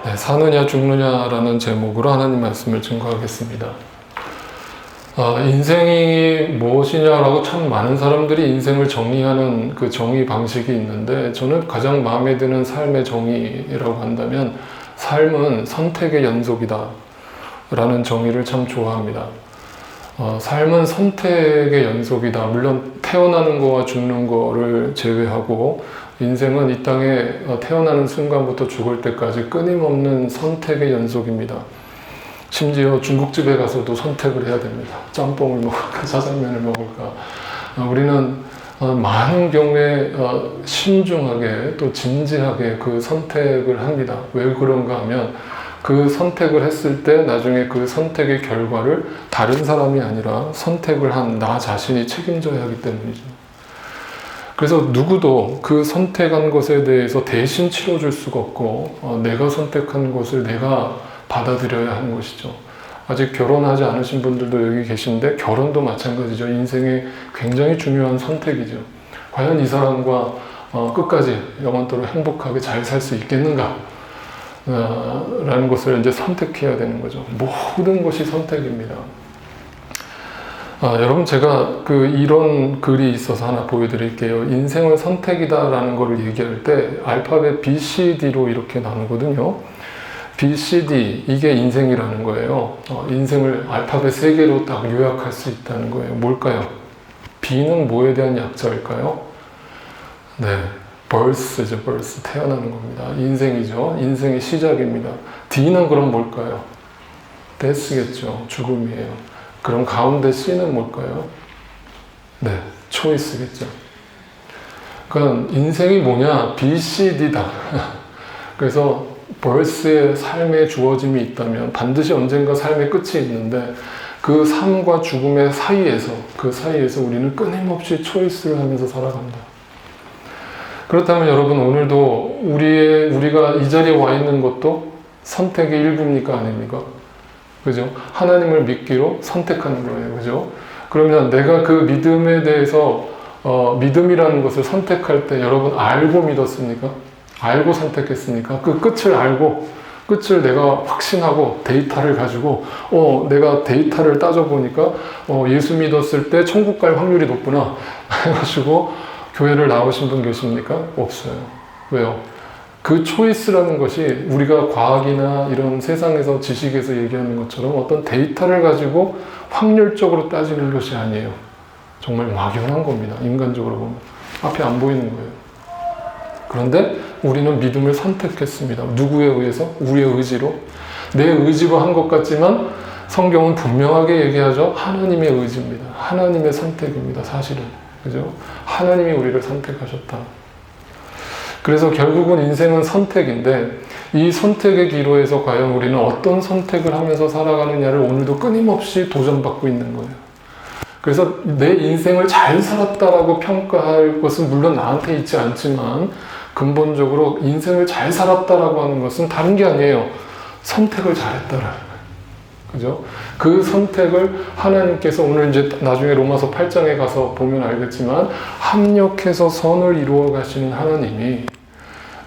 네, 사느냐 죽느냐라는 제목으로 하나님 말씀을 증거하겠습니다. 인생이 무엇이냐라고 참 많은 사람들이 인생을 정의하는 그 정의 방식이 있는데, 저는 가장 마음에 드는 삶의 정의라고 한다면 삶은 선택의 연속이다 라는 정의를 참 좋아합니다. 삶은 선택의 연속이다. 물론 태어나는 거와 죽는 거를 제외하고 인생은 이 땅에 태어나는 순간부터 죽을 때까지 끊임없는 선택의 연속입니다. 심지어 중국집에 가서도 선택을 해야 됩니다. 짬뽕을 먹을까 짜장면을 먹을까. 우리는 많은 경우에 신중하게 또 진지하게 그 선택을 합니다. 왜 그런가 하면 그 선택을 했을 때 나중에 그 선택의 결과를 다른 사람이 아니라 선택을 한 나 자신이 책임져야 하기 때문이죠. 그래서 누구도 그 선택한 것에 대해서 대신 치러줄 수가 없고 내가 선택한 것을 내가 받아들여야 하는 것이죠. 아직 결혼하지 않으신 분들도 여기 계신데 결혼도 마찬가지죠. 인생의 굉장히 중요한 선택이죠. 과연 이 사람과 끝까지 영원토록 행복하게 잘 살 수 있겠는가? 라는 것을 이제 선택해야 되는 거죠. 모든 것이 선택입니다. 여러분, 제가 이런 글이 있어서 하나 보여드릴게요. 인생은 선택이다라는 것을 얘기할 때 알파벳 B, C, D로 이렇게 나누거든요. B, C, D, 이게 인생이라는 거예요. 인생을 알파벳 3개로 딱 요약할 수 있다는 거예요. 뭘까요? B는 뭐에 대한 약자일까요? 네, birth죠. birth, 태어나는 겁니다. 인생이죠. 인생의 시작입니다. D는 그럼 뭘까요? death겠죠. 죽음이에요. 그럼 가운데 C는 뭘까요? 네, choice겠죠. 그러니까 인생이 뭐냐? B, C, D다. 그래서 birth의 삶에 주어짐이 있다면 반드시 언젠가 삶의 끝이 있는데 그 삶과 죽음의 사이에서 우리는 끊임없이 초이스를 하면서 살아간다. 그렇다면 여러분, 오늘도 우리가 이 자리에 와 있는 것도 선택의 일부입니까? 아닙니까? 그죠? 하나님을 믿기로 선택하는 거예요. 그죠? 그러면 내가 그 믿음에 대해서 믿음이라는 것을 선택할 때 여러분 알고 믿었습니까? 알고 선택했습니까? 그 끝을 알고, 끝을 내가 확신하고 데이터를 가지고 내가 데이터를 따져보니까 예수 믿었을 때 천국 갈 확률이 높구나 해가지고 교회를 나오신 분 계십니까? 없어요. 왜요? 그 초이스라는 것이 우리가 과학이나 이런 세상에서 지식에서 얘기하는 것처럼 어떤 데이터를 가지고 확률적으로 따지는 것이 아니에요. 정말 막연한 겁니다. 인간적으로 보면. 앞에 안 보이는 거예요. 그런데 우리는 믿음을 선택했습니다. 누구에 의해서? 우리의 의지로. 내 의지로 한 것 같지만 성경은 분명하게 얘기하죠. 하나님의 의지입니다. 하나님의 선택입니다. 사실은. 그죠? 하나님이 우리를 선택하셨다. 그래서 결국은 인생은 선택인데 이 선택의 기로에서 과연 우리는 어떤 선택을 하면서 살아가느냐를 오늘도 끊임없이 도전받고 있는 거예요. 그래서 내 인생을 잘 살았다라고 평가할 것은 물론 나한테 있지 않지만 근본적으로 인생을 잘 살았다라고 하는 것은 다른 게 아니에요. 선택을 잘했다라는 거예요. 그죠? 그 선택을 하나님께서 오늘 이제 나중에 로마서 8장에 가서 보면 알겠지만 합력해서 선을 이루어 가시는 하나님이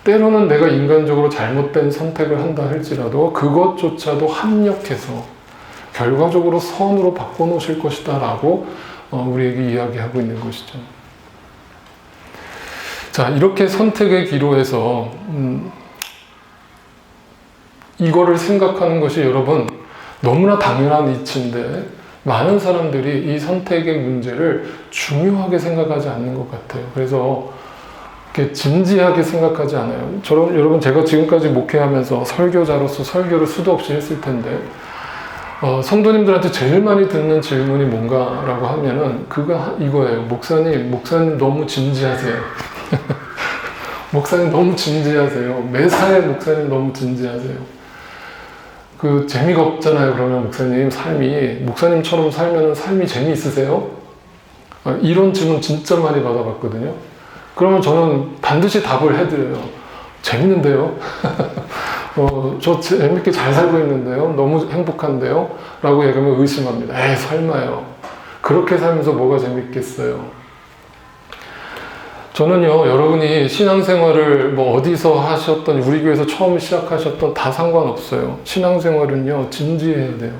때로는 내가 인간적으로 잘못된 선택을 한다 할지라도 그것조차도 합력해서 결과적으로 선으로 바꿔놓으실 것이다 라고 우리에게 이야기하고 있는 것이죠. 자, 이렇게 선택의 기로에서 이거를 생각하는 것이 여러분 너무나 당연한 이치인데 많은 사람들이 이 선택의 문제를 중요하게 생각하지 않는 것 같아요. 그래서 이렇게 진지하게 생각하지 않아요. 여러분, 제가 지금까지 목회하면서 설교자로서 설교를 수도 없이 했을 텐데 성도님들한테 제일 많이 듣는 질문이 뭔가라고 하면은 이거예요. 목사님 너무 진지하세요. 목사님 너무 진지하세요. 매사에 목사님 너무 진지하세요. 재미가 없잖아요. 그러면 목사님처럼 살면 삶이 재미있으세요? 이런 질문 진짜 많이 받아봤거든요. 그러면 저는 반드시 답을 해드려요. 재밌는데요? 저 재밌게 잘 살고 있는데요? 너무 행복한데요? 라고 얘기하면 의심합니다. 에이, 설마요. 그렇게 살면서 뭐가 재밌겠어요? 저는요, 여러분이 신앙생활을 뭐 어디서 하셨던, 우리 교회에서 처음 시작하셨던 다 상관없어요. 신앙생활은요, 진지해야 돼요.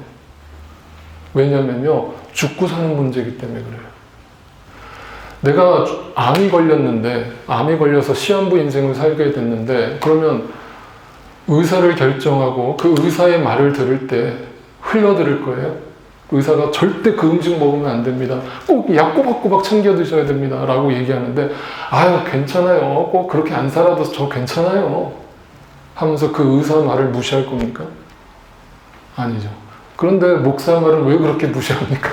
왜냐면요, 죽고 사는 문제이기 때문에 그래요. 내가 암이 걸렸는데, 암이 걸려서 시한부 인생을 살게 됐는데, 그러면 의사를 결정하고 그 의사의 말을 들을 때 흘려들을 거예요. 의사가 절대 그 음식 먹으면 안 됩니다. 꼭 약 꼬박꼬박 챙겨 드셔야 됩니다. 라고 얘기하는데, 아유, 괜찮아요. 꼭 그렇게 안 살아도 저 괜찮아요. 하면서 그 의사 말을 무시할 겁니까? 아니죠. 그런데 목사 말을 왜 그렇게 무시합니까?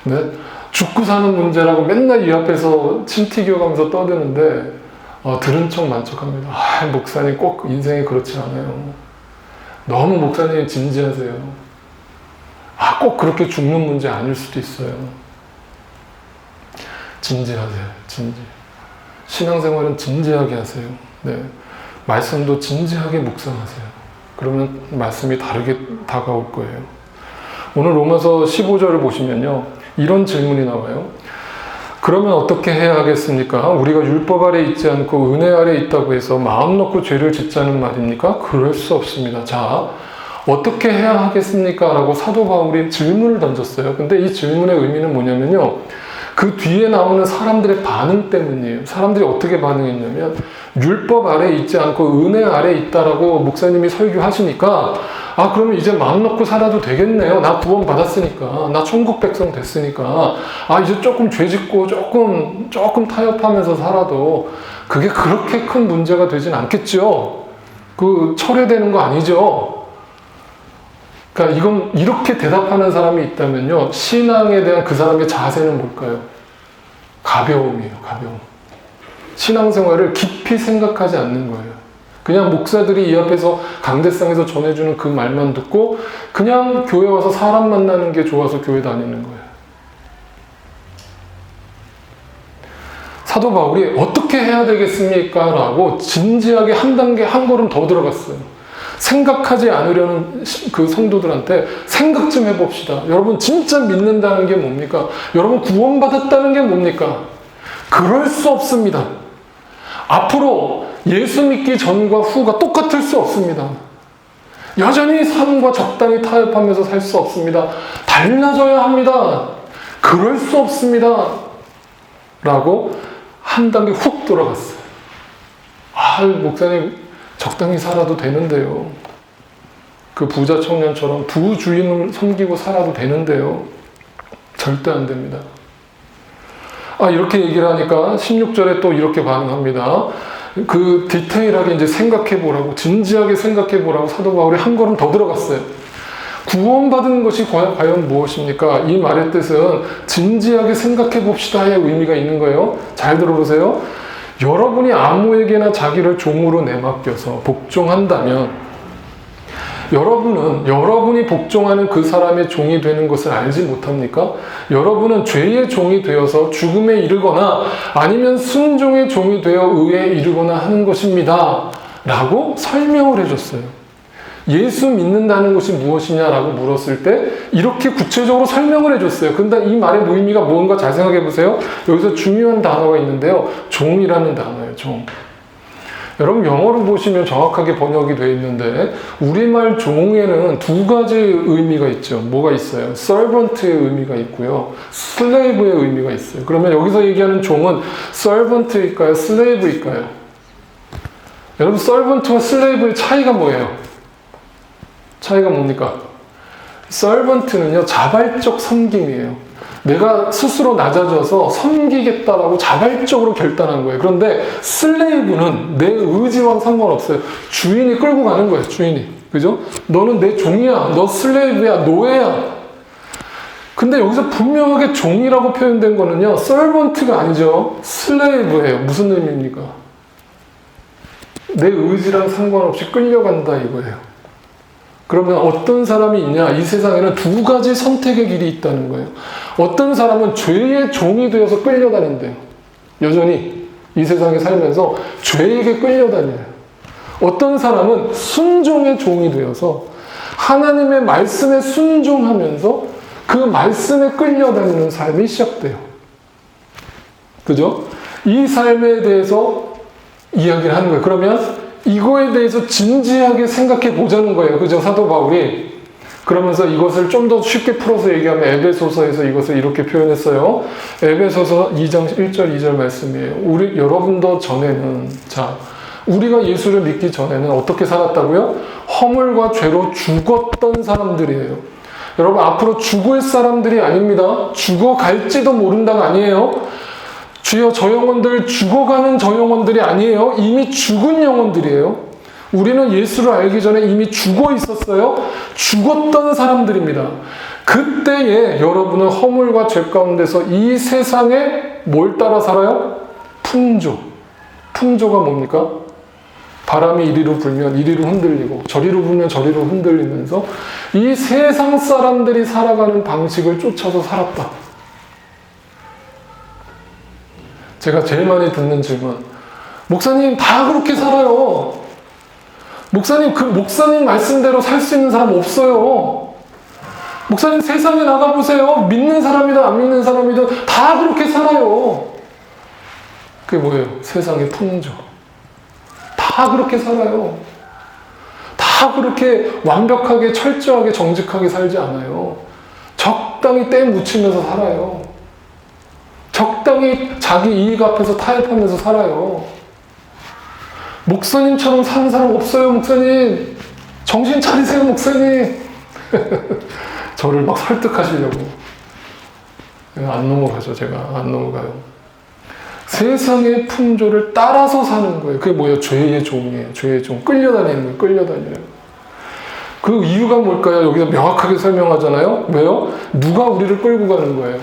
네? 죽고 사는 문제라고 맨날 이 앞에서 침 튀겨가면서 떠드는데, 들은 척 만척합니다. 아, 목사님 꼭 인생이 그렇지 않아요. 너무 목사님 진지하세요. 꼭 그렇게 죽는 문제 아닐 수도 있어요. 진지하세요. 진지. 신앙생활은 진지하게 하세요. 네. 말씀도 진지하게 묵상하세요. 그러면 말씀이 다르게 다가올 거예요. 오늘 로마서 15절을 보시면요. 이런 질문이 나와요. 그러면 어떻게 해야 하겠습니까? 우리가 율법 아래 있지 않고 은혜 아래 있다고 해서 마음 놓고 죄를 짓자는 말입니까? 그럴 수 없습니다. 자, 어떻게 해야 하겠습니까? 라고 사도 바울이 질문을 던졌어요. 근데 이 질문의 의미는 뭐냐면요. 그 뒤에 나오는 사람들의 반응 때문이에요. 사람들이 어떻게 반응했냐면 율법 아래 있지 않고 은혜 아래 있다라고 목사님이 설교하시니까 그러면 이제 마음 놓고 살아도 되겠네요. 나 구원 받았으니까. 나 천국 백성 됐으니까. 이제 조금 죄 짓고 조금 타협하면서 살아도 그게 그렇게 큰 문제가 되진 않겠죠. 철회되는 거 아니죠. 그러니까 이건 이렇게 대답하는 사람이 있다면요. 신앙에 대한 그 사람의 자세는 뭘까요? 가벼움이에요. 가벼움. 신앙생활을 깊이 생각하지 않는 거예요. 그냥 목사들이 이 앞에서 강대상에서 전해주는 그 말만 듣고 그냥 교회 와서 사람 만나는 게 좋아서 교회 다니는 거예요. 사도 바울이 어떻게 해야 되겠습니까? 라고 진지하게 한 단계, 한 걸음 더 들어갔어요. 생각하지 않으려는 그 성도들한테 생각 좀 해봅시다. 여러분 진짜 믿는다는 게 뭡니까? 여러분 구원받았다는 게 뭡니까? 그럴 수 없습니다. 앞으로 예수 믿기 전과 후가 똑같을 수 없습니다. 여전히 삶과 적당히 타협하면서 살 수 없습니다. 달라져야 합니다. 그럴 수 없습니다. 라고 한 단계 훅 들어갔어요. 목사님 적당히 살아도 되는데요. 그 부자 청년처럼 부주인을 섬기고 살아도 되는데요. 절대 안 됩니다. 이렇게 얘기를 하니까 16절에 또 이렇게 반응합니다. 그 디테일하게 이제 생각해 보라고, 진지하게 생각해 보라고 사도 바울이 한 걸음 더 들어갔어요. 구원받은 것이 과연 무엇입니까? 이 말의 뜻은 진지하게 생각해 봅시다의 의미가 있는 거예요. 잘 들어보세요. 여러분이 아무에게나 자기를 종으로 내맡겨서 복종한다면 여러분은 여러분이 복종하는 그 사람의 종이 되는 것을 알지 못합니까? 여러분은 죄의 종이 되어서 죽음에 이르거나 아니면 순종의 종이 되어 의에 이르거나 하는 것입니다. 라고 설명을 해줬어요. 예수 믿는다는 것이 무엇이냐라고 물었을 때 이렇게 구체적으로 설명을 해줬어요. 근데 이 말의 의미가 뭔가 잘 생각해 보세요. 여기서 중요한 단어가 있는데요. 종이라는 단어예요. 종. 여러분 영어로 보시면 정확하게 번역이 되어 있는데 우리말 종에는 두 가지 의미가 있죠. 뭐가 있어요? servant의 의미가 있고요. slave의 의미가 있어요. 그러면 여기서 얘기하는 종은 servant일까요? slave일까요? 여러분 servant와 slave의 차이가 뭐예요? 차이가 뭡니까? servant는요, 자발적 섬김이에요. 내가 스스로 낮아져서 섬기겠다라고 자발적으로 결단한 거예요. 그런데 slave는 내 의지와 상관없어요. 주인이 끌고 가는 거예요, 주인이. 그죠? 너는 내 종이야. 너 slave야. 노예야. 근데 여기서 분명하게 종이라고 표현된 거는요, servant가 아니죠. slave예요. 무슨 의미입니까? 내 의지랑 상관없이 끌려간다 이거예요. 그러면 어떤 사람이 있냐? 이 세상에는 두 가지 선택의 길이 있다는 거예요. 어떤 사람은 죄의 종이 되어서 끌려다닌대요. 여전히 이 세상에 살면서 죄에게 끌려다녀요. 어떤 사람은 순종의 종이 되어서 하나님의 말씀에 순종하면서 그 말씀에 끌려다니는 삶이 시작돼요. 그죠? 이 삶에 대해서 이야기를 하는 거예요. 그러면 이거에 대해서 진지하게 생각해 보자는 거예요. 그죠? 사도 바울이. 그러면서 이것을 좀 더 쉽게 풀어서 얘기하면 에베소서에서 이것을 이렇게 표현했어요. 에베소서 2장 1절 2절 말씀이에요. 여러분도 전에는, 우리가 예수를 믿기 전에는 어떻게 살았다고요? 허물과 죄로 죽었던 사람들이에요. 여러분, 앞으로 죽을 사람들이 아닙니다. 죽어갈지도 모른다가 아니에요. 주여, 저 영혼들, 죽어가는 저 영혼들이 아니에요. 이미 죽은 영혼들이에요. 우리는 예수를 알기 전에 이미 죽어 있었어요. 죽었던 사람들입니다. 그때에 여러분은 허물과 죄 가운데서 이 세상에 뭘 따라 살아요? 풍조. 풍조가 뭡니까? 바람이 이리로 불면 이리로 흔들리고 저리로 불면 저리로 흔들리면서 이 세상 사람들이 살아가는 방식을 쫓아서 살았다. 제가 제일 많이 듣는 질문, 목사님 다 그렇게 살아요. 목사님, 그 목사님 말씀대로 살 수 있는 사람 없어요. 목사님, 세상에 나가보세요. 믿는 사람이든 안 믿는 사람이든 다 그렇게 살아요. 그게 뭐예요? 세상의 풍조. 다 그렇게 살아요. 다 그렇게 완벽하게, 철저하게, 정직하게 살지 않아요. 적당히 때 묻히면서 살아요. 적당히 자기 이익 앞에서 타협하면서 살아요. 목사님처럼 사는 사람 없어요, 목사님. 정신 차리세요, 목사님. 저를 막 설득하시려고. 안 넘어가죠, 제가. 안 넘어가요. 세상의 풍조를 따라서 사는 거예요. 그게 뭐예요? 죄의 종이에요. 죄의 종. 끌려다니는 거예요. 끌려다니는. 그 이유가 뭘까요? 여기서 명확하게 설명하잖아요. 왜요? 누가 우리를 끌고 가는 거예요?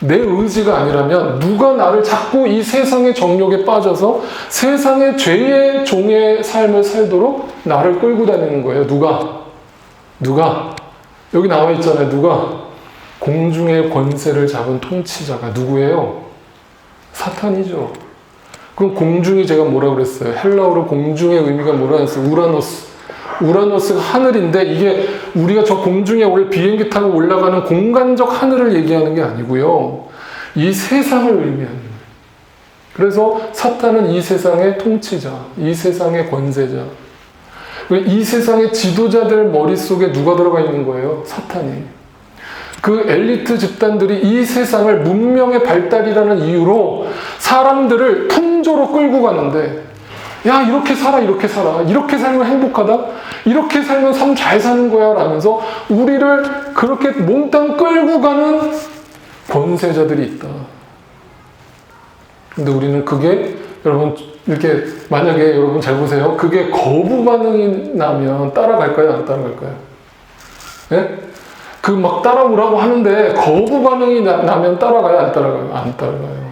내 의지가 아니라면 누가 나를 자꾸 이 세상의 정욕에 빠져서 세상의 죄의 종의 삶을 살도록 나를 끌고 다니는 거예요. 누가? 여기 나와 있잖아요. 누가? 공중의 권세를 잡은 통치자가 누구예요? 사탄이죠. 그럼 공중이 제가 뭐라고 그랬어요? 헬라어로 공중의 의미가 뭐라 했어요? 우라노스. 우라노스가 하늘인데 이게 우리가 저 공중에 원래 비행기 타고 올라가는 공간적 하늘을 얘기하는 게 아니고요. 이 세상을 의미하는 거예요. 그래서 사탄은 이 세상의 통치자, 이 세상의 권세자. 이 세상의 지도자들 머릿속에 누가 들어가 있는 거예요? 사탄이. 그 엘리트 집단들이 이 세상을 문명의 발달이라는 이유로 사람들을 풍조로 끌고 가는데, 야, 이렇게 살아, 이렇게 살아. 이렇게 살면 행복하다? 이렇게 살면 삶 잘 사는 거야. 라면서 우리를 그렇게 몽땅 끌고 가는 권세자들이 있다. 근데 우리는 그게, 여러분, 이렇게, 만약에 여러분 잘 보세요. 그게 거부 반응이 나면 따라갈까요? 안 따라갈까요? 예? 그 막 따라오라고 하는데 거부 반응이 나면 따라가요? 안 따라가요? 안 따라가요.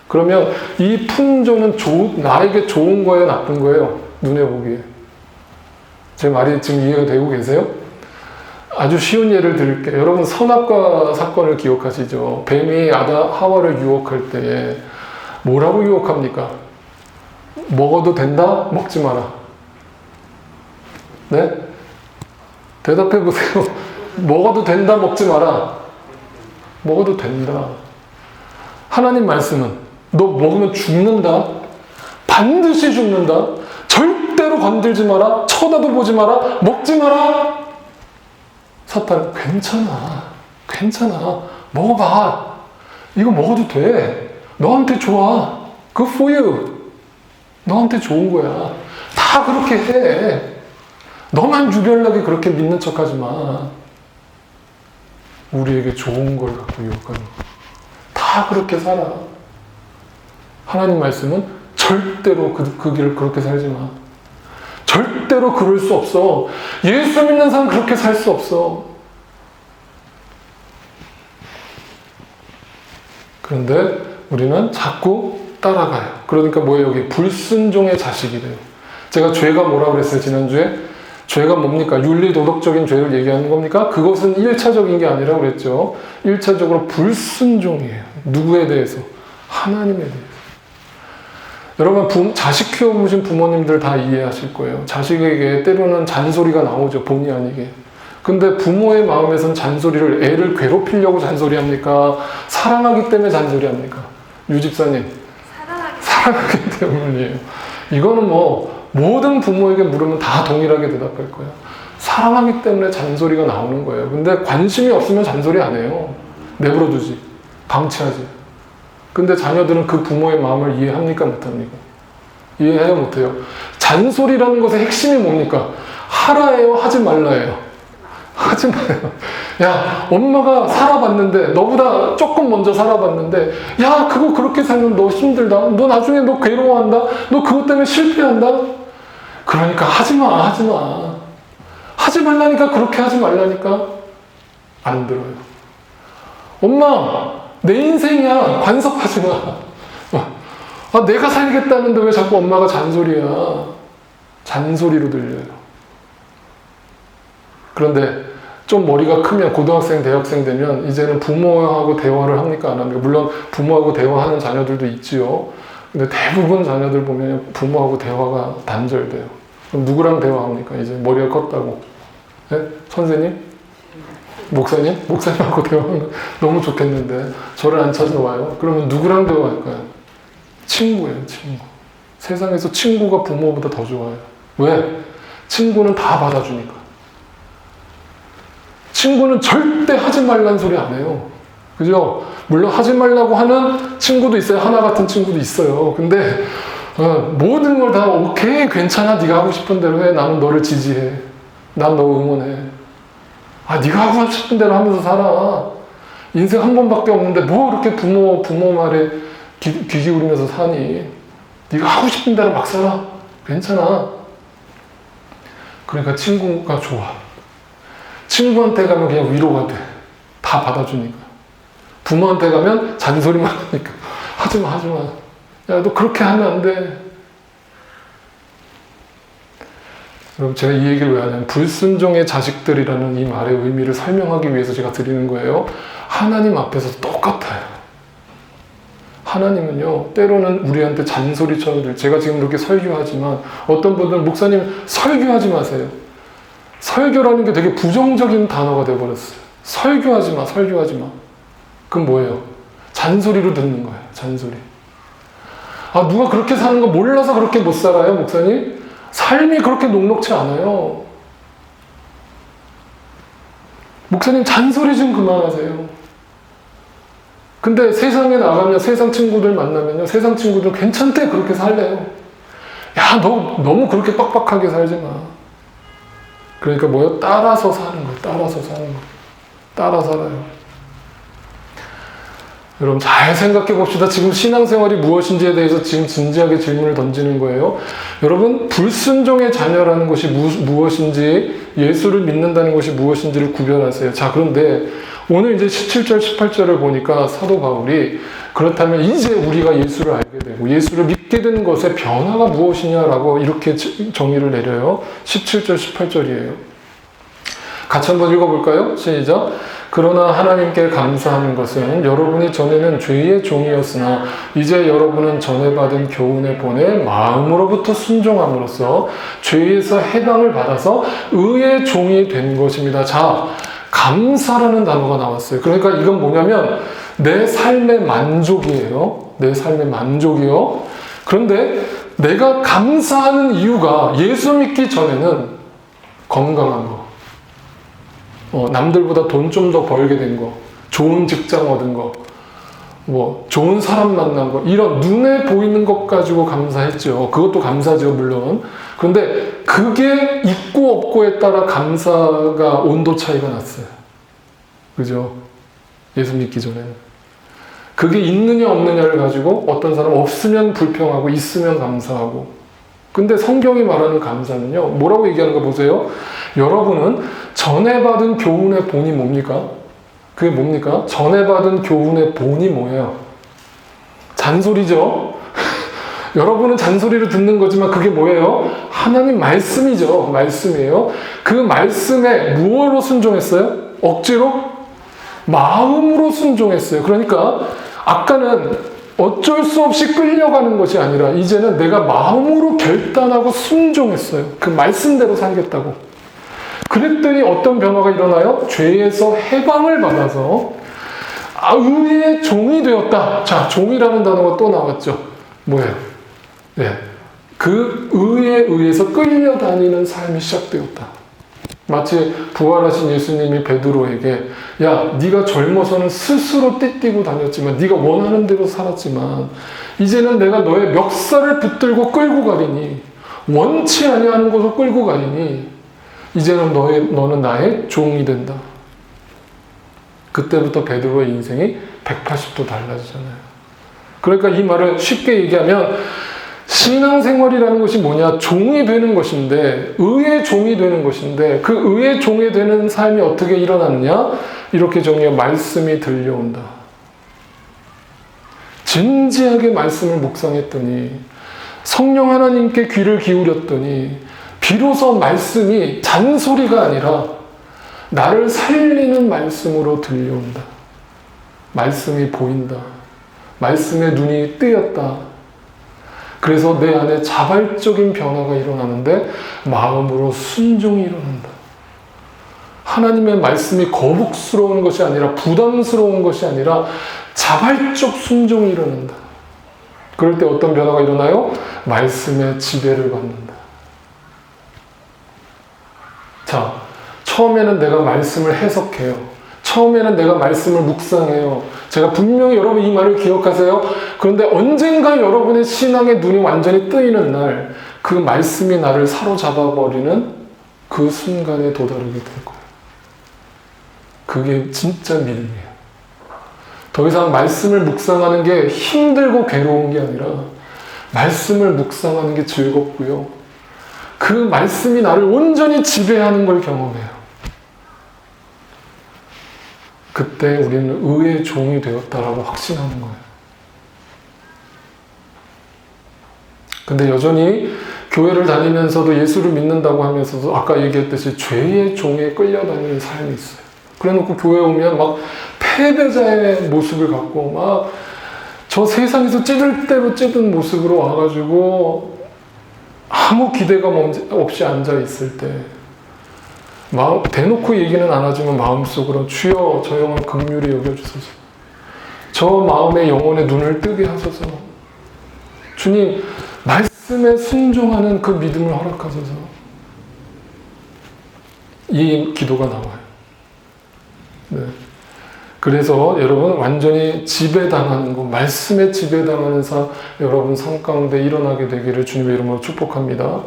그러면 이 풍조는 나에게 좋은 거예요? 나쁜 거예요? 눈에 보기에. 제 말이 지금 이해가 되고 계세요? 아주 쉬운 예를 드릴게요. 여러분 선악과 사건을 기억하시죠? 뱀이 하와를 유혹할 때에 뭐라고 유혹합니까? 먹어도 된다? 먹지 마라. 네? 대답해 보세요. 먹어도 된다? 먹지 마라. 먹어도 된다. 하나님 말씀은 너 먹으면 죽는다. 반드시 죽는다. 절대로 건들지 마라. 쳐다도 보지 마라. 먹지 마라. 사탄, 괜찮아. 먹어봐. 이거 먹어도 돼. 너한테 좋아. Good for you. 너한테 좋은 거야. 다 그렇게 해. 너만 유별나게 그렇게 믿는 척 하지 마. 우리에게 좋은 걸 갖고 유혹하는 거야. 다 그렇게 살아. 하나님 말씀은 절대로 그 길을 그렇게 살지 마. 절대로 그럴 수 없어. 예수 믿는 사람 그렇게 살 수 없어. 그런데 우리는 자꾸 따라가요. 그러니까 뭐예요? 여기 불순종의 자식이래요. 제가 죄가 뭐라고 그랬어요? 지난주에? 죄가 뭡니까? 윤리도덕적인 죄를 얘기하는 겁니까? 그것은 1차적인 게 아니라고 그랬죠. 1차적으로 불순종이에요. 누구에 대해서? 하나님에 대해서. 여러분, 자식 키워보신 부모님들 다 이해하실 거예요. 자식에게 때로는 잔소리가 나오죠. 본의 아니게. 근데 부모의 마음에선 잔소리를 애를 괴롭히려고 잔소리합니까? 사랑하기 때문에 잔소리합니까? 유 집사님. 사랑하기 때문이에요. 이거는 뭐 모든 부모에게 물으면 다 동일하게 대답할 거예요. 사랑하기 때문에 잔소리가 나오는 거예요. 근데 관심이 없으면 잔소리 안 해요. 내버려두지. 방치하지. 근데 자녀들은 그 부모의 마음을 이해합니까? 못합니까? 이해해요? 못해요? 잔소리라는 것의 핵심이 뭡니까? 하라예요? 하지 말라예요? 하지 마요. 야, 엄마가 살아봤는데, 너보다 조금 먼저 살아봤는데, 야, 그거 그렇게 살면 너 힘들다. 너 나중에 너 괴로워한다. 너 그것 때문에 실패한다. 그러니까 하지 마, 하지 마. 하지 말라니까, 그렇게 하지 말라니까. 안 들어요. 엄마, 내 인생이야. 간섭하지 마. 아, 내가 살겠다는데 왜 자꾸 엄마가 잔소리야. 잔소리로 들려요. 그런데 좀 머리가 크면 고등학생, 대학생 되면 이제는 부모하고 대화를 합니까? 안 합니까? 물론 부모하고 대화하는 자녀들도 있지요. 근데 대부분 자녀들 보면 부모하고 대화가 단절돼요. 그럼 누구랑 대화합니까? 이제 머리가 컸다고. 네? 선생님? 목사님? 목사님하고 대화하는 거 너무 좋겠는데 저를 안 찾아와요. 그러면 누구랑 대화할까요? 친구예요, 친구. 세상에서 친구가 부모보다 더 좋아요. 왜? 친구는 다 받아주니까. 친구는 절대 하지 말라는 소리 안 해요. 그죠? 물론 하지 말라고 하는 친구도 있어요. 하나 같은 친구도 있어요. 근데 모든 걸 다 오케이, 괜찮아, 네가 하고 싶은 대로 해. 나는 너를 지지해. 난 너 응원해. 아, 네가 하고 싶은 대로 하면서 살아. 인생 한 번밖에 없는데 뭐 그렇게 부모 말에 귀 기울이면서 사니. 네가 하고 싶은 대로 막 살아. 괜찮아. 그러니까 친구가 좋아. 친구한테 가면 그냥 위로가 돼. 다 받아주니까. 부모한테 가면 잔소리만 하니까. 하지마, 하지마. 야, 너 그렇게 하면 안 돼. 여러분, 제가 이 얘기를 왜 하냐면, 불순종의 자식들이라는 이 말의 의미를 설명하기 위해서 제가 드리는 거예요. 하나님 앞에서 똑같아요. 하나님은요, 때로는 우리한테 잔소리 쳐들. 제가 지금 이렇게 설교하지만, 어떤 분들은 목사님 설교하지 마세요. 설교라는 게 되게 부정적인 단어가 되어버렸어요. 설교하지 마, 설교하지 마. 그건 뭐예요? 잔소리로 듣는 거예요, 잔소리. 아, 누가 그렇게 사는 거 몰라서 그렇게 못 살아요, 목사님? 삶이 그렇게 녹록지 않아요. 목사님, 잔소리 좀 그만하세요. 근데 세상에 나가면, 세상 친구들 만나면요, 세상 친구들 괜찮대, 그렇게 살래요. 야, 너 너무 그렇게 빡빡하게 살지 마. 그러니까 뭐예요? 따라서 사는 거예요. 따라서 사는 거예요. 따라 살아요. 여러분, 잘 생각해 봅시다. 지금 신앙생활이 무엇인지에 대해서 지금 진지하게 질문을 던지는 거예요. 여러분, 불순종의 자녀라는 것이 무엇인지, 예수를 믿는다는 것이 무엇인지를 구별하세요. 자, 그런데 오늘 이제 17절, 18절을 보니까 사도 바울이 그렇다면 이제 우리가 예수를 알게 되고 예수를 믿게 된 것의 변화가 무엇이냐라고 이렇게 정의를 내려요. 17절, 18절이에요. 같이 한번 읽어볼까요? 시작. 그러나 하나님께 감사하는 것은 여러분이 전에는 죄의 종이었으나 이제 여러분은 전에 받은 교훈의 본에 마음으로부터 순종함으로써 죄에서 해방을 받아서 의의 종이 된 것입니다. 자, 감사라는 단어가 나왔어요. 그러니까 이건 뭐냐면 내 삶의 만족이에요. 내 삶의 만족이요. 그런데 내가 감사하는 이유가 예수 믿기 전에는 건강한 거, 남들보다 돈 좀 더 벌게 된 거, 좋은 직장 얻은 거, 뭐 좋은 사람 만난 거, 이런 눈에 보이는 것 가지고 감사했죠. 그것도 감사죠, 물론. 그런데 그게 있고 없고에 따라 감사가 온도 차이가 났어요. 그죠? 예수 믿기 전에는. 그게 있느냐 없느냐를 가지고 어떤 사람 없으면 불평하고 있으면 감사하고. 근데 성경이 말하는 감사는요, 뭐라고 얘기하는 거 보세요. 여러분은 전에 받은 교훈의 본이 뭡니까? 그게 뭡니까? 전에 받은 교훈의 본이 뭐예요? 잔소리죠. 여러분은 잔소리를 듣는 거지만 그게 뭐예요? 하나님 말씀이죠. 말씀이에요. 그 말씀에 무엇으로 순종했어요? 억지로? 마음으로 순종했어요. 그러니까 아까는 어쩔 수 없이 끌려가는 것이 아니라 이제는 내가 마음으로 결단하고 순종했어요. 그 말씀대로 살겠다고. 그랬더니 어떤 변화가 일어나요? 죄에서 해방을 받아서 의의 종이 되었다. 자, 종이라는 단어가 또 나왔죠. 뭐예요? 네, 그 의에 의해서 끌려다니는 삶이 시작되었다. 마치 부활하신 예수님이 베드로에게 야, 네가 젊어서는 스스로 떼뛰고 다녔지만 네가 원하는 대로 살았지만 이제는 내가 너의 멱살을 붙들고 끌고 가리니 원치 아니하는 곳으로 끌고 가리니 이제는 너는 나의 종이 된다. 그때부터 베드로의 인생이 180도 달라지잖아요. 그러니까 이 말을 쉽게 얘기하면 신앙생활이라는 것이 뭐냐? 종이 되는 것인데, 의의 종이 되는 것인데, 그 의의 종이 되는 삶이 어떻게 일어났느냐? 이렇게 정리해 말씀이 들려온다. 진지하게 말씀을 묵상했더니, 성령 하나님께 귀를 기울였더니, 비로소 말씀이 잔소리가 아니라 나를 살리는 말씀으로 들려온다. 말씀이 보인다. 말씀에 눈이 뜨였다. 그래서 내 안에 자발적인 변화가 일어나는데 마음으로 순종이 일어난다. 하나님의 말씀이 거북스러운 것이 아니라 부담스러운 것이 아니라 자발적 순종이 일어난다. 그럴 때 어떤 변화가 일어나요? 말씀의 지배를 받는다. 자, 처음에는 내가 말씀을 해석해요. 처음에는 내가 말씀을 묵상해요. 제가 분명히 여러분 이 말을 기억하세요. 그런데 언젠가 여러분의 신앙의 눈이 완전히 뜨이는 날, 그 말씀이 나를 사로잡아버리는 그 순간에 도달하게 될 거예요. 그게 진짜 믿음이에요. 더 이상 말씀을 묵상하는 게 힘들고 괴로운 게 아니라 말씀을 묵상하는 게 즐겁고요. 그 말씀이 나를 온전히 지배하는 걸 경험해요. 그때 우리는 의의 종이 되었다라고 확신하는 거예요. 근데 여전히 교회를 다니면서도 예수를 믿는다고 하면서도 아까 얘기했듯이 죄의 종에 끌려다니는 삶이 있어요. 그래 놓고 교회 오면 막 패배자의 모습을 갖고 막 저 세상에서 찌들 대로 찌든 모습으로 와가지고 아무 기대감 없이 앉아있을 때 대놓고 얘기는 안 하지만 마음속으로 주여 저 영혼 긍휼히 여겨주소서. 저 마음의 영혼의 눈을 뜨게 하소서. 주님 말씀에 순종하는 그 믿음을 허락하소서. 이 기도가 나와요. 네. 그래서 여러분 완전히 지배당하는 것, 말씀에 지배당하는 여러분 삶 가운데 일어나게 되기를 주님의 이름으로 축복합니다.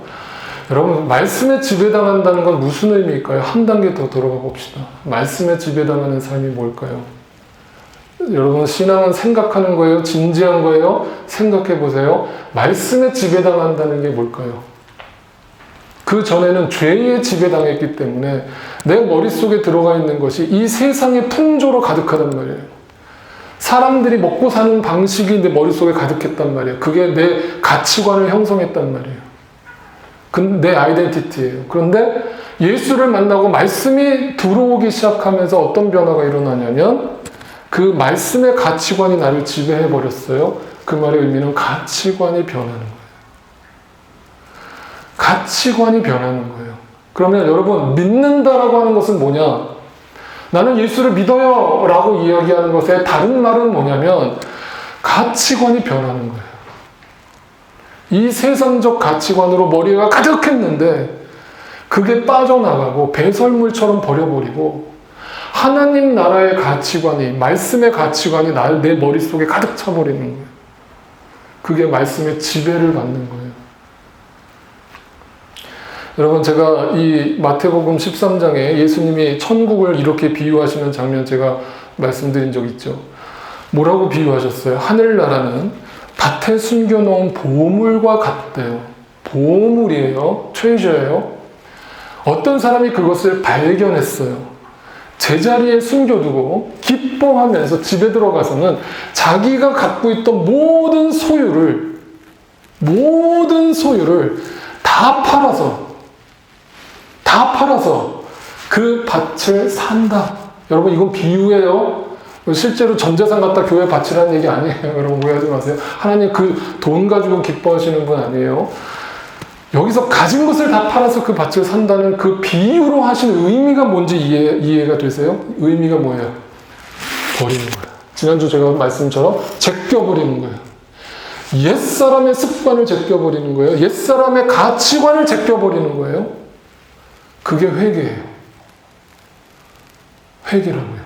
여러분 말씀에 지배당한다는 건 무슨 의미일까요? 한 단계 더 들어가 봅시다. 말씀에 지배당하는 삶이 뭘까요? 여러분 신앙은 생각하는 거예요? 진지한 거예요? 생각해 보세요. 말씀에 지배당한다는 게 뭘까요? 그 전에는 죄에 지배당했기 때문에 내 머릿속에 들어가 있는 것이 이 세상의 풍조로 가득하단 말이에요. 사람들이 먹고 사는 방식이 내 머릿속에 가득했단 말이에요. 그게 내 가치관을 형성했단 말이에요. 내 아이덴티티예요. 그런데 예수를 만나고 말씀이 들어오기 시작하면서 어떤 변화가 일어나냐면 그 말씀의 가치관이 나를 지배해버렸어요. 그 말의 의미는 가치관이 변하는 거예요. 가치관이 변하는 거예요. 그러면 여러분 믿는다라고 하는 것은 뭐냐? 나는 예수를 믿어요 라고 이야기하는 것의 다른 말은 뭐냐면 가치관이 변하는 거예요. 이 세상적 가치관으로 머리가 가득했는데 그게 빠져나가고 배설물처럼 버려버리고 하나님 나라의 가치관이, 말씀의 가치관이 내 머릿속에 가득 차버리는 거예요. 그게 말씀의 지배를 받는 거예요. 여러분 제가 이 마태복음 13장에 예수님이 천국을 이렇게 비유하시는 장면 제가 말씀드린 적 있죠. 뭐라고 비유하셨어요? 하늘나라는 밭에 숨겨놓은 보물과 같대요. 보물이에요. 트레저예요. 어떤 사람이 그것을 발견했어요. 제자리에 숨겨두고 기뻐하면서 집에 들어가서는 자기가 갖고 있던 모든 소유를 다 팔아서 그 밭을 산다. 여러분 이건 비유예요. 실제로 전 재산 갖다 교회에 바치라는 얘기 아니에요. 여러분 오해하지 마세요. 하나님 그 돈 가지고 기뻐하시는 분 아니에요. 여기서 가진 것을 다 팔아서 그 밭을 산다는 그 비유로 하신 의미가 뭔지 이해가 되세요? 의미가 뭐예요? 버리는 거예요. 지난주 제가 말씀처럼 제껴버리는 거예요. 옛사람의 습관을 제껴버리는 거예요. 옛사람의 가치관을 제껴버리는 거예요. 그게 회개예요. 회개라고요.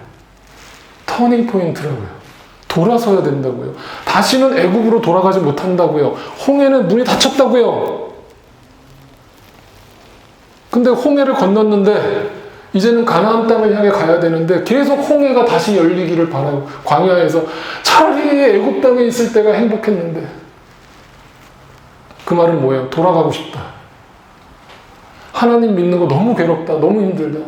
터닝 포인트라고요. 돌아서야 된다고요. 다시는 애굽으로 돌아가지 못한다고요. 홍해는 문이 닫혔다고요. 근데 홍해를 건넜는데 이제는 가나안 땅을 향해 가야 되는데 계속 홍해가 다시 열리기를 바라요. 광야에서 차라리 애굽 땅에 있을 때가 행복했는데. 그 말은 뭐예요? 돌아가고 싶다. 하나님 믿는 거 너무 괴롭다. 너무 힘들다.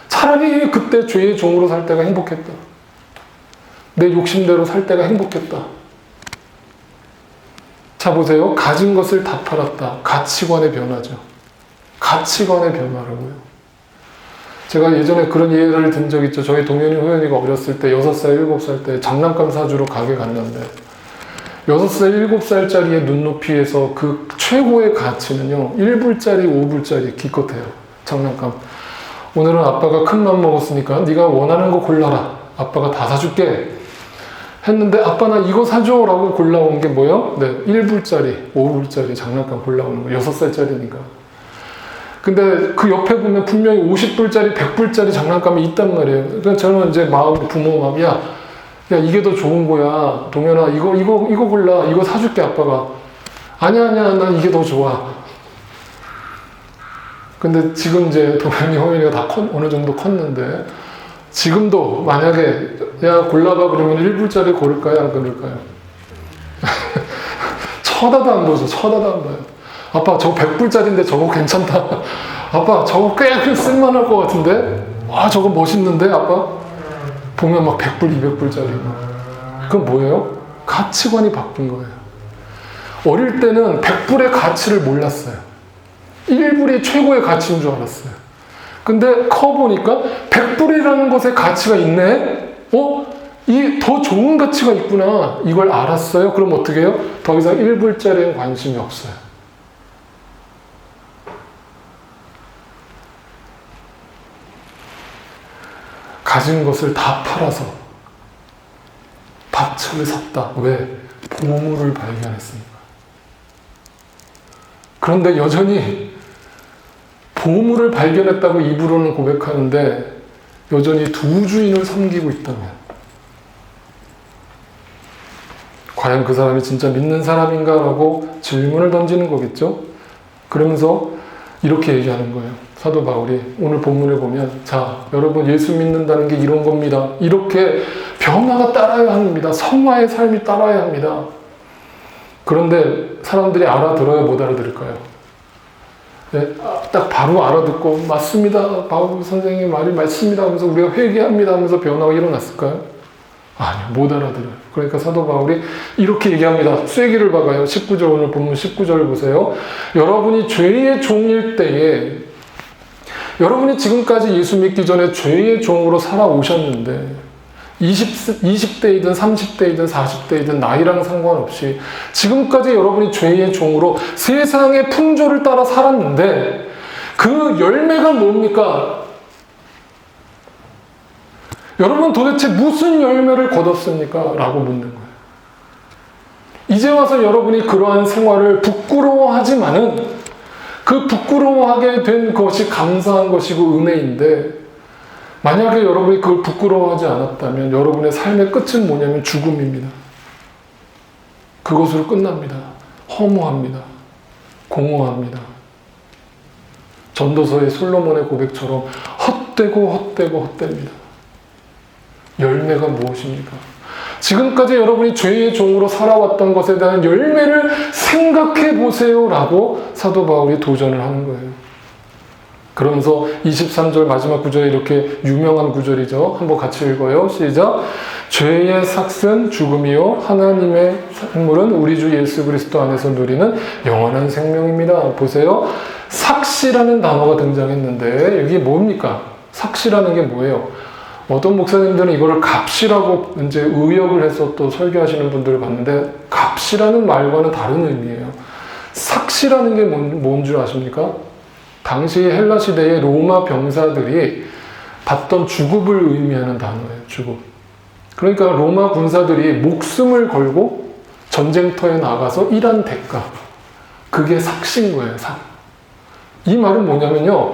차라리 그때 죄의 종으로 살 때가 행복했다. 내 욕심대로 살 때가 행복했다. 자, 보세요. 가진 것을 다 팔았다. 가치관의 변화죠. 가치관의 변화라고요. 제가 예전에 그런 예를 든 적 있죠. 저희 동현이, 호연이가 어렸을 때 6살, 7살 때 장난감 사주러 가게 갔는데 6살, 7살짜리의 눈높이에서 그 최고의 가치는요. 1불짜리, 5불짜리 기껏해요. 장난감. 오늘은 아빠가 큰 맘 먹었으니까 네가 원하는 거 골라라. 아빠가 다 사줄게. 했는데 아빠 나 이거 사줘 라고 골라온 게 뭐예요? 네, 1불짜리, 5불짜리 장난감 골라오는 거. 6살짜리니까. 근데 그 옆에 보면 분명히 50불짜리, 100불짜리 장난감이 있단 말이에요. 그러니까 저는 이제 부모 마음, 야, 이게 더 좋은 거야. 동현아, 이거 골라. 이거 사줄게, 아빠가. 아니야, 난 이게 더 좋아. 근데 지금 이제 동현이, 호연이가 다 어느 정도 컸는데, 지금도 만약에, 야, 골라봐. 그러면 1불짜리 고를까요? 안 고를까요? 쳐다도 안 보죠. 쳐다도 안 봐요. 아빠, 저거 100불짜리인데 저거 괜찮다. 아빠, 저거 꽤 쓸만할 것 같은데? 와, 저거 멋있는데, 아빠? 보면 막 100불, 200불짜리. 그건 뭐예요? 가치관이 바뀐 거예요. 어릴 때는 100불의 가치를 몰랐어요. 1불이 최고의 가치인 줄 알았어요. 근데 커보니까 100불이라는 것에 가치가 있네? 이 더 좋은 가치가 있구나. 이걸 알았어요? 그럼 어떻게 해요? 더 이상 1불짜리엔 관심이 없어요. 가진 것을 다 팔아서 밭을 샀다. 왜? 보물을 발견했으니까. 그런데 여전히 보물을 발견했다고 입으로는 고백하는데 여전히 두 주인을 섬기고 있다면 과연 그 사람이 진짜 믿는 사람인가? 라고 질문을 던지는 거겠죠? 그러면서 이렇게 얘기하는 거예요. 사도 바울이 오늘 본문을 보면 자, 여러분 예수 믿는다는 게 이런 겁니다. 이렇게 변화가 따라야 합니다. 성화의 삶이 따라야 합니다. 그런데 사람들이 알아들어야 못 알아들을까요? 네, 딱 바로 알아듣고 맞습니다. 바울 선생님 말이 맞습니다 하면서 우리가 회개합니다 하면서 변화가 일어났을까요? 아니요. 못 알아들어요. 그러니까 사도 바울이 이렇게 얘기합니다. 쐐기를 박아요. 19절 오늘 본문 19절을 보세요. 여러분이 죄의 종일 때에 여러분이 지금까지 예수 믿기 전에 죄의 종으로 살아오셨는데 20대이든 30대이든 40대이든 나이랑 상관없이 지금까지 여러분이 죄의 종으로 세상의 풍조를 따라 살았는데 그 열매가 뭡니까? 여러분 도대체 무슨 열매를 거뒀습니까? 라고 묻는 거예요. 이제 와서 여러분이 그러한 생활을 부끄러워하지만은 그 부끄러워하게 된 것이 감사한 것이고 은혜인데 만약에 여러분이 그걸 부끄러워하지 않았다면 여러분의 삶의 끝은 뭐냐면 죽음입니다. 그것으로 끝납니다. 허무합니다. 공허합니다. 전도서의 솔로몬의 고백처럼 헛되고 열매가 무엇입니까? 지금까지 여러분이 죄의 종으로 살아왔던 것에 대한 열매를 생각해 보세요라고 사도 바울이 도전을 하는 거예요. 그러면서 23절 마지막 구절에 이렇게 유명한 구절이죠. 한번 같이 읽어요. 시작. 죄의 삭은 죽음이요 하나님의 생물은 우리 주 예수 그리스도 안에서 누리는 영원한 생명입니다. 보세요. 삭시라는 단어가 등장했는데 이게 뭡니까? 삭시라는 게 뭐예요? 어떤 목사님들은 이거를 값이라고 이제 의역을 해서 또 설교하시는 분들을 봤는데 값이라는 말과는 다른 의미예요. 삭시라는 게 뭔 줄 아십니까? 당시 헬라 시대의 로마 병사들이 받던 주급을 의미하는 단어예요. 주급. 그러니까 로마 군사들이 목숨을 걸고 전쟁터에 나가서 일한 대가. 그게 삭신 거예요, 삭. 이 말은 뭐냐면요.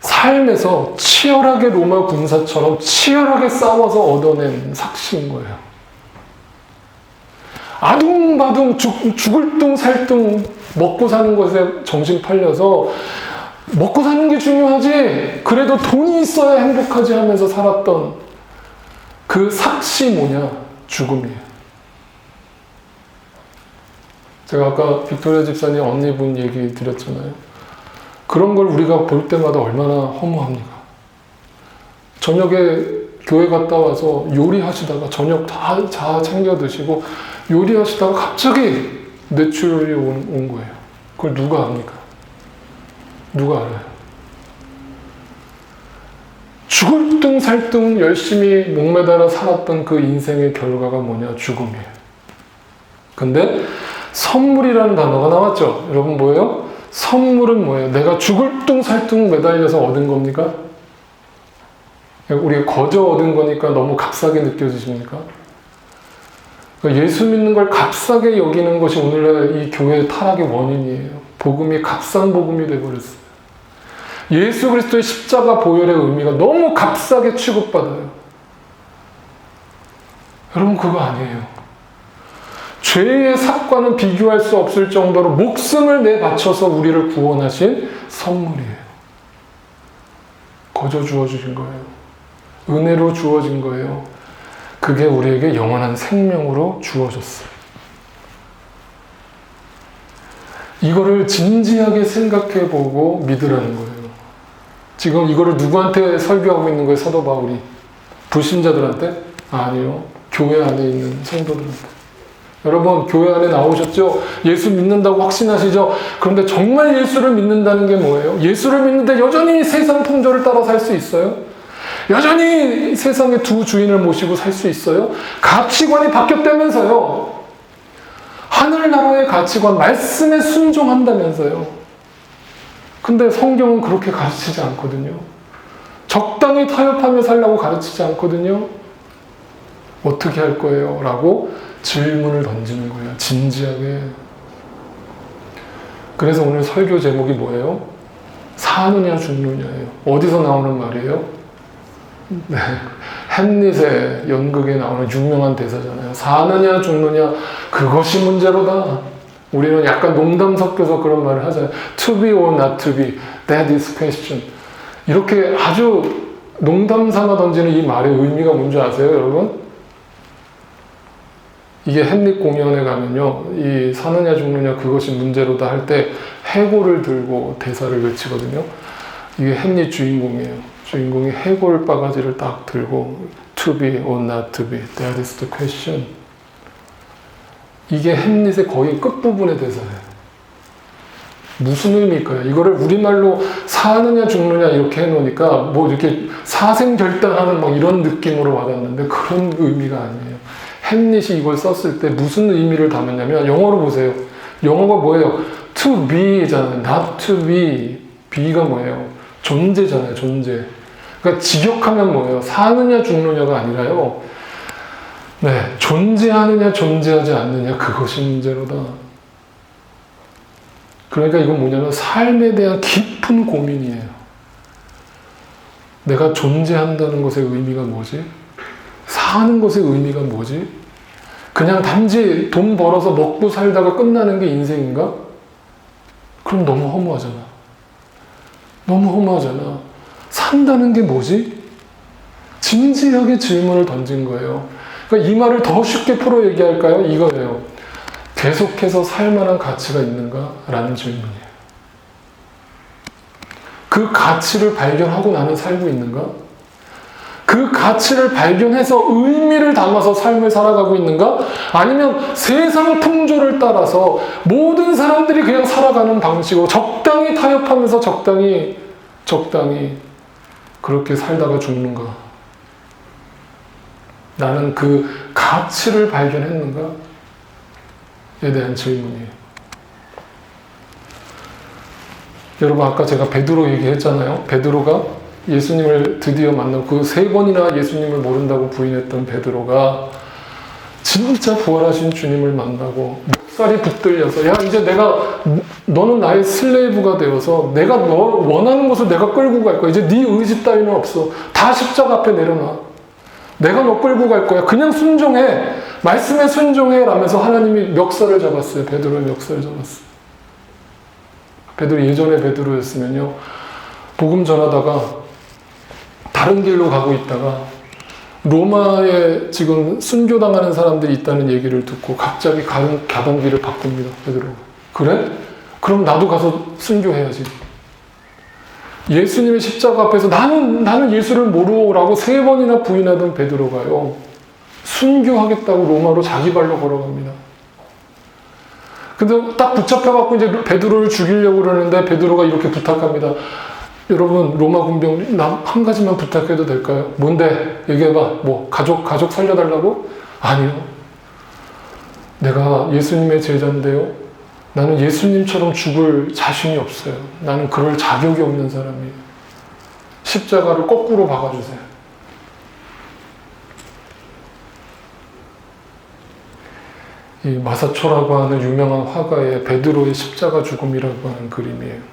삶에서 치열하게 로마 군사처럼 치열하게 싸워서 얻어낸 삭신 거예요. 아둥바둥 죽을 둥 살 둥 먹고 사는 것에 정신 팔려서 먹고 사는 게 중요하지, 그래도 돈이 있어야 행복하지 하면서 살았던 그 삭시 뭐냐? 죽음이에요. 제가 아까 빅토리아 집사님 언니분 얘기 드렸잖아요. 그런 걸 우리가 볼 때마다 얼마나 허무합니까? 저녁에 교회 갔다 와서 요리하시다가 저녁 다 챙겨 드시고 요리하시다가 갑자기 뇌출혈이 온 거예요. 그걸 누가 압니까? 누가 알아요? 죽을 둥 살 둥 열심히 목매달아 살았던 그 인생의 결과가 뭐냐? 죽음이에요. 근데 선물이라는 단어가 나왔죠. 여러분 뭐예요? 선물은 뭐예요? 내가 죽을 둥 살 둥 매달려서 얻은 겁니까? 우리가 거저 얻은 거니까 너무 값싸게 느껴지십니까? 예수 믿는 걸 값싸게 여기는 것이 오늘날 이 교회의 타락의 원인이에요. 복음이 값싼 복음이 되어버렸어요. 예수 그리스도의 십자가 보혈의 의미가 너무 값싸게 취급받아요. 여러분 그거 아니에요. 죄의 삭과는 비교할 수 없을 정도로 목숨을 내바쳐서 우리를 구원하신 선물이에요. 거저 주어주신 거예요. 은혜로 주어진 거예요. 그게 우리에게 영원한 생명으로 주어졌어요. 이거를 진지하게 생각해보고 믿으라는 거예요. 지금 이거를 누구한테 설교하고 있는 거예요, 사도 바울이? 불신자들한테? 아니요. 교회 안에 있는 성도들한테. 여러분, 교회 안에 나오셨죠? 예수 믿는다고 확신하시죠? 그런데 정말 예수를 믿는다는 게 뭐예요? 예수를 믿는데 여전히 세상 풍조를 따라 살 수 있어요? 여전히 세상의 두 주인을 모시고 살 수 있어요? 가치관이 바뀌었다면서요? 하늘나라의 가치관, 말씀에 순종한다면서요? 근데 성경은 그렇게 가르치지 않거든요. 적당히 타협하며 살라고 가르치지 않거든요. 어떻게 할 거예요? 라고 질문을 던지는 거예요. 진지하게. 그래서 오늘 설교 제목이 뭐예요? 사느냐 죽느냐예요. 어디서 나오는 말이에요? 네. 햄릿의 연극에 나오는 유명한 대사잖아요. 사느냐 죽느냐 그것이 문제로다. 우리는 약간 농담 섞여서 그런 말을 하잖아요. To be or not to be, that is question. 이렇게 아주 농담 삼아 던지는 이 말의 의미가 뭔지 아세요, 여러분? 이게 햄릿 공연에 가면요, 이 사느냐 죽느냐 그것이 문제로다 할 때 해골을 들고 대사를 외치거든요. 이게 햄릿 주인공이에요. 주인공이 해골 바가지를 딱 들고 to be or not to be, that is the question. 이게 햄릿의 거의 끝부분의 대사예요. 무슨 의미일까요? 이거를 우리말로 사느냐 죽느냐 이렇게 해놓으니까 뭐 이렇게 사생결단하는 막 이런 느낌으로 와닿는데 그런 의미가 아니에요. 햄릿이 이걸 썼을 때 무슨 의미를 담았냐면, 영어로 보세요. 영어가 뭐예요? to be잖아요. not to be. be가 뭐예요? 존재잖아요. 존재. 그러니까 직역하면 뭐예요? 사느냐 죽느냐가 아니라요. 네, 존재하느냐 존재하지 않느냐 그것이 문제로다. 그러니까 이건 뭐냐면 삶에 대한 깊은 고민이에요. 내가 존재한다는 것의 의미가 뭐지? 사는 것의 의미가 뭐지? 그냥 단지 돈 벌어서 먹고 살다가 끝나는 게 인생인가? 그럼 너무 허무하잖아. 너무 허무하잖아. 산다는 게 뭐지? 진지하게 질문을 던진 거예요. 그러니까 이 말을 더 쉽게 풀어 얘기할까요? 이거예요. 계속해서 살만한 가치가 있는가? 라는 질문이에요. 그 가치를 발견하고 나는 살고 있는가? 그 가치를 발견해서 의미를 담아서 삶을 살아가고 있는가? 아니면 세상 풍조를 따라서 모든 사람들이 그냥 살아가는 방식으로 적당히 타협하면서 적당히 그렇게 살다가 죽는가? 나는 그 가치를 발견했는가에 대한 질문이에요. 여러분 아까 제가 베드로 얘기했잖아요. 베드로가 예수님을 드디어 만나고 그 3번이나 예수님을 모른다고 부인했던 베드로가 진짜 부활하신 주님을 만나고 목살이 붙들려서, 야, 이제 너는 나의 슬레이브가 되어서 내가 너 원하는 곳을 내가 끌고 갈 거야. 이제 네 의지 따위는 없어. 다 십자가 앞에 내려놔. 내가 너 끌고 갈 거야. 그냥 순종해. 말씀에 순종해. 라면서 하나님이 멱살을 잡았어요. 베드로의 멱살을 잡았어요. 베드로, 예전에 베드로였으면요, 복음 전하다가 다른 길로 가고 있다가 로마에 지금 순교당하는 사람들이 있다는 얘기를 듣고 갑자기 가던 길을 바꿉니다. 베드로가. 그래? 그럼 나도 가서 순교해야지. 예수님의 십자가 앞에서 나는 예수를 모르라고 3번이나 부인하던 베드로가요, 순교하겠다고 로마로 자기 발로 걸어갑니다. 근데 딱 붙잡혀갖고 이제 베드로를 죽이려고 그러는데 베드로가 이렇게 부탁합니다. 여러분, 로마 군병, 나 한 가지만 부탁해도 될까요? 뭔데? 얘기해봐. 뭐, 가족 살려달라고? 아니요. 내가 예수님의 제자인데요, 나는 예수님처럼 죽을 자신이 없어요. 나는 그럴 자격이 없는 사람이에요. 십자가를 거꾸로 박아주세요. 이 마사초라고 하는 유명한 화가의 베드로의 십자가 죽음이라고 하는 그림이에요.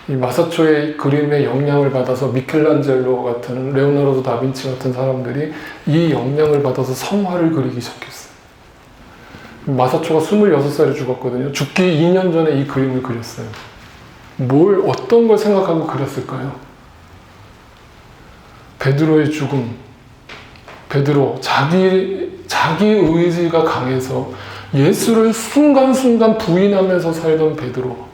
이 마사초의 그림의 영향을 받아서 미켈란젤로 같은, 레오나르도 다빈치 같은 사람들이 이 영향을 받아서 성화를 그리기 시작했어요. 마사초가 26살에 죽었거든요. 죽기 2년 전에 이 그림을 그렸어요. 어떤 걸 생각하고 그렸을까요? 베드로의 죽음. 베드로, 자기 의지가 강해서 예수를 순간순간 부인하면서 살던 베드로.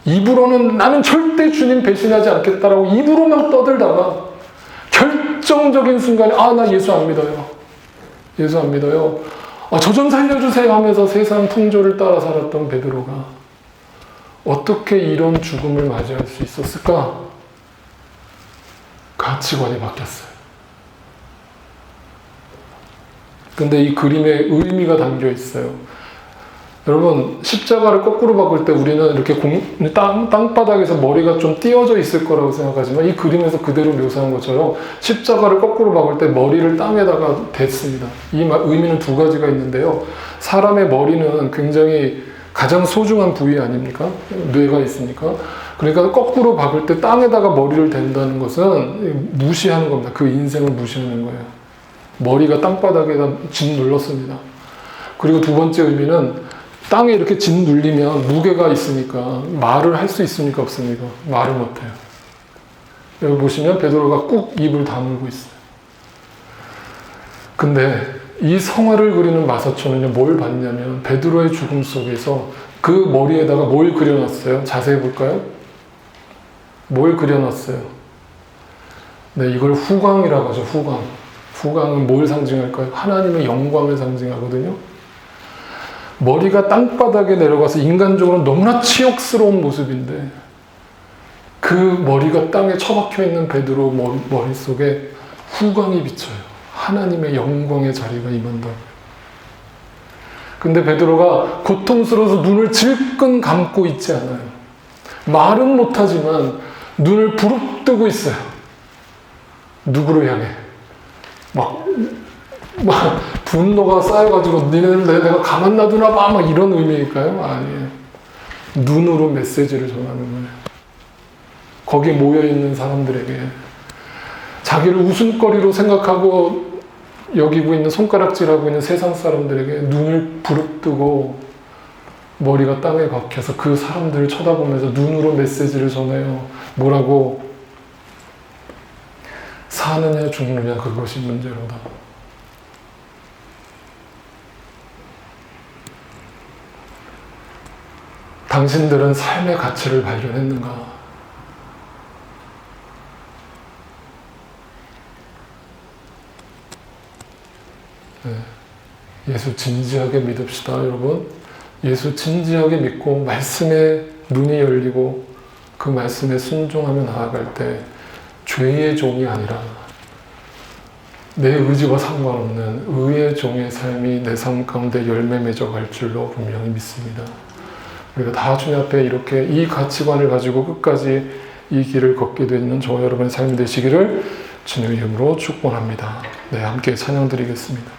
입으로는 나는 절대 주님 배신하지 않겠다라고 입으로만 떠들다가 결정적인 순간에, 나 예수 안 믿어요. 예수 안 믿어요. 저 좀 살려주세요 하면서 세상 풍조를 따라 살았던 베드로가 어떻게 이런 죽음을 맞이할 수 있었을까? 가치관이 바뀌었어요. 근데 이 그림에 의미가 담겨 있어요. 여러분, 십자가를 거꾸로 박을 때 우리는 이렇게 땅바닥에서 머리가 좀 띄어져 있을 거라고 생각하지만, 이 그림에서 그대로 묘사한 것처럼 십자가를 거꾸로 박을 때 머리를 땅에다가 댔습니다. 이 의미는 2가지가 있는데요. 사람의 머리는 굉장히 가장 소중한 부위 아닙니까? 뇌가 있으니까. 그러니까 거꾸로 박을 때 땅에다가 머리를 댄다는 것은 무시하는 겁니다. 그 인생을 무시하는 거예요. 머리가 땅바닥에다 짓눌렀습니다. 그리고 2번째 의미는 땅에 이렇게 짓눌리면 무게가 있으니까 말을 할 수 있습니까? 없습니까? 말을 못해요. 여기 보시면 베드로가 꾹 입을 다물고 있어요. 근데 이 성화를 그리는 마사초는요, 뭘 봤냐면 베드로의 죽음 속에서 그 머리에다가 뭘 그려놨어요? 자세히 볼까요? 뭘 그려놨어요? 네, 이걸 후광이라고 하죠. 후광. 후광은 뭘 상징할까요? 하나님의 영광을 상징하거든요. 머리가 땅바닥에 내려가서 인간적으로 너무나 치욕스러운 모습인데 그 머리가 땅에 처박혀 있는 베드로 머릿속에 후광이 비쳐요. 하나님의 영광의 자리가 임한다. 근데 베드로가 고통스러워서 눈을 질끈 감고 있지 않아요. 말은 못하지만 눈을 부릅뜨고 있어요. 누구를 향해? 막 분노가 쌓여가지고 니네들 내가 가만 놔두나 봐, 막 이런 의미일까요? 아니에요. 눈으로 메시지를 전하는 거예요. 거기에 모여있는 사람들에게 자기를 웃음거리로 생각하고 여기고 있는, 손가락질하고 있는 세상 사람들에게 눈을 부릅뜨고 머리가 땅에 박혀서 그 사람들을 쳐다보면서 눈으로 메시지를 전해요. 뭐라고? 사느냐 죽느냐 그것이 문제로다. 당신들은 삶의 가치를 발견했는가? 네. 예수 진지하게 믿읍시다, 여러분. 예수 진지하게 믿고 말씀에 눈이 열리고 그 말씀에 순종하며 나아갈 때 죄의 종이 아니라 내 의지와 상관없는 의의 종의 삶이 내 삶 가운데 열매 맺어갈 줄로 분명히 믿습니다. 우리가 다 주님 앞에 이렇게 이 가치관을 가지고 끝까지 이 길을 걷게 되는 저와 여러분의 삶이 되시기를 주님의 이름으로 축복합니다. 네, 함께 찬양 드리겠습니다.